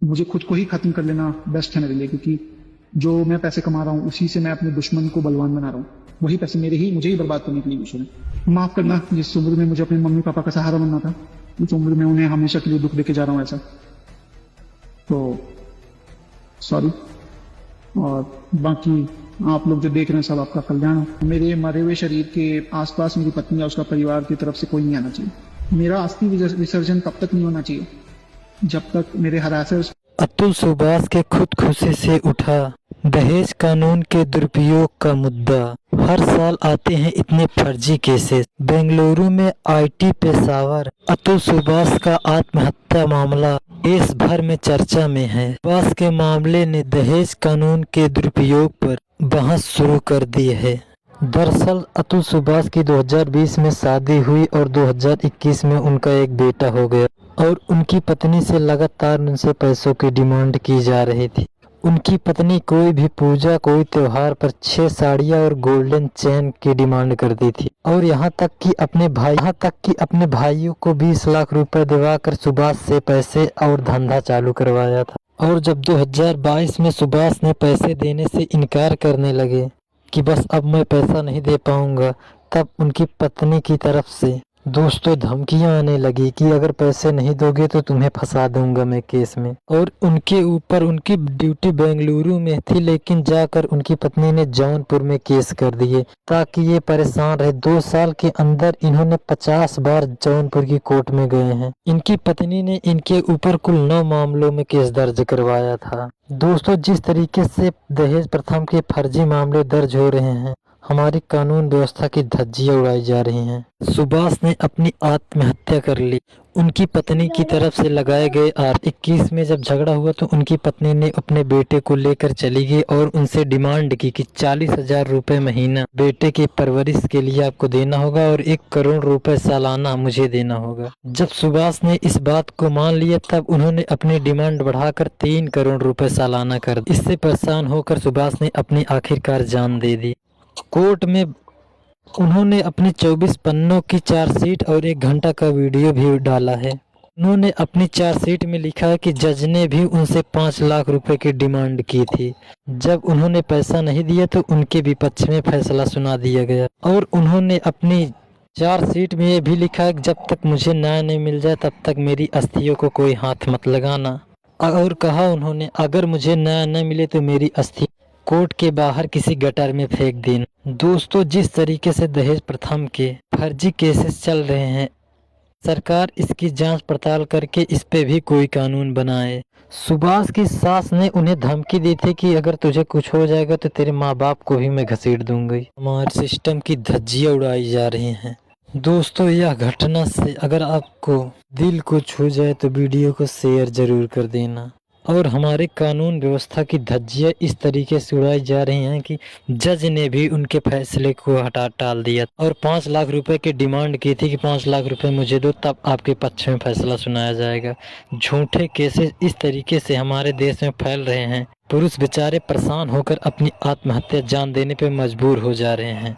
मुझे खुद को ही खत्म कर लेना बेस्ट है मेरे लिए, क्योंकि जो मैं पैसे कमा रहा हूँ उसी से मैं अपने दुश्मन को बलवान बना रहा हूँ। वही पैसे मुझे ही बर्बाद करने के लिए यूज हो रहे हैं। माफ करना, जिस उम्र में मुझे अपने मम्मी पापा का सहारा बनना था, उस उम्र में उन्हें हमेशा के लिए दुख देके जा रहा हूँ ऐसा। तो सॉरी। और बाकी आप लोग जो देख रहे हैं सब आपका कल्याण हो। मेरे मरे हुए शरीर के आसपास मेरी पत्नी या उसका परिवार की तरफ से कोई नहीं आना चाहिए। मेरा अस्थि विसर्जन तब तक नहीं होना चाहिए जब तक मेरे हरासर्स। अतुल सुभाष के खुदकुशी से उठा दहेज कानून के दुरुपयोग का मुद्दा। हर साल आते हैं इतने फर्जी केसेस। बेंगलुरु में आईटी पेशावर अतुल सुभाष का आत्महत्या मामला देश भर में चर्चा में है। सुभाष के मामले ने दहेज कानून के दुरुपयोग पर बहस शुरू कर दी है। दरअसल अतुल सुभाष की 2020 में शादी हुई और 2021 में उनका एक बेटा हो गया और उनकी पत्नी से लगातार उनसे पैसों की डिमांड की जा रही थी। उनकी पत्नी कोई भी पूजा कोई त्योहार पर 6 साड़ियां और गोल्डन चेन की डिमांड करती थी और यहाँ तक कि अपने भाइयों को 20 लाख रुपए दिलवाकर सुभाष से पैसे और धंधा चालू करवाया था। और जब 2022 में सुभाष ने पैसे देने से इनकार करने लगे कि बस अब मैं पैसा नहीं दे पाऊंगा, तब उनकी पत्नी की तरफ से दोस्तों धमकियां आने लगी कि अगर पैसे नहीं दोगे तो तुम्हें फंसा दूंगा मैं केस में। और उनके ऊपर उनकी ड्यूटी बेंगलुरु में थी, लेकिन जाकर उनकी पत्नी ने जौनपुर में केस कर दिए ताकि ये परेशान रहे। 2 साल के अंदर इन्होंने 50 बार जौनपुर की कोर्ट में गए हैं। इनकी पत्नी ने इनके ऊपर कुल 9 मामलों में केस दर्ज करवाया था। दोस्तों, जिस तरीके से दहेज प्रथा के फर्जी मामले दर्ज हो रहे हैं, हमारी कानून व्यवस्था की धज्जियां उड़ाई जा रही हैं। सुभाष ने अपनी आत्महत्या कर ली। उनकी पत्नी की तरफ से लगाए गए 21 में जब झगड़ा हुआ तो उनकी पत्नी ने अपने बेटे को लेकर चली गई और उनसे डिमांड की कि 40,000 रुपए महीना बेटे की परवरिश के लिए आपको देना होगा और 1 करोड़ रुपए सालाना मुझे देना होगा। जब सुभाष ने इस बात को मान लिया तब उन्होंने अपनी डिमांड बढ़ाकर 3 करोड़ रुपए सालाना कर दी। इससे परेशान होकर सुभाष ने अपनी आखिरकार जान दे दी। कोर्ट में उन्होंने अपनी 24 पन्नों की चार्जशीट और 1 घंटा का वीडियो भी डाला है। उन्होंने अपनी चार्जशीट में लिखा है कि जज ने भी उनसे 5 लाख रुपए की डिमांड की थी। जब उन्होंने पैसा नहीं दिया तो उनके विपक्ष में फैसला सुना दिया गया। और उन्होंने अपनी चार्जशीट में ये भी लिखा है कि जब तक मुझे न्याय नहीं मिल जाए तब तक मेरी अस्थियों को कोई हाथ मत लगाना। और कहा उन्होंने, अगर मुझे न्याय न मिले तो मेरी अस्थि कोर्ट के बाहर किसी गटर में फेंक देना। दोस्तों, जिस तरीके से दहेज प्रथा के फर्जी केसेस चल रहे हैं, सरकार इसकी जांच पड़ताल करके इस पे भी कोई कानून बनाए। सुभाष की सास ने उन्हें धमकी दी थी कि अगर तुझे कुछ हो जाएगा तो तेरे माँ बाप को भी मैं घसीट दूंगी। हमारे सिस्टम की धज्जियां उड़ाई जा रही हैं। दोस्तों, यह घटना से अगर आपको दिल को छू जाए तो वीडियो को शेयर जरूर कर देना। और हमारे कानून व्यवस्था की धज्जियां इस तरीके से उड़ाई जा रही हैं कि जज ने भी उनके फैसले को हटा टाल दिया और 5 लाख रुपए की डिमांड की थी कि 5 लाख रुपए मुझे दो, तब आपके पक्ष में फैसला सुनाया जाएगा। झूठे केसेस इस तरीके से हमारे देश में फैल रहे हैं, पुरुष बेचारे परेशान होकर अपनी आत्महत्या जान देने पर मजबूर हो जा रहे हैं।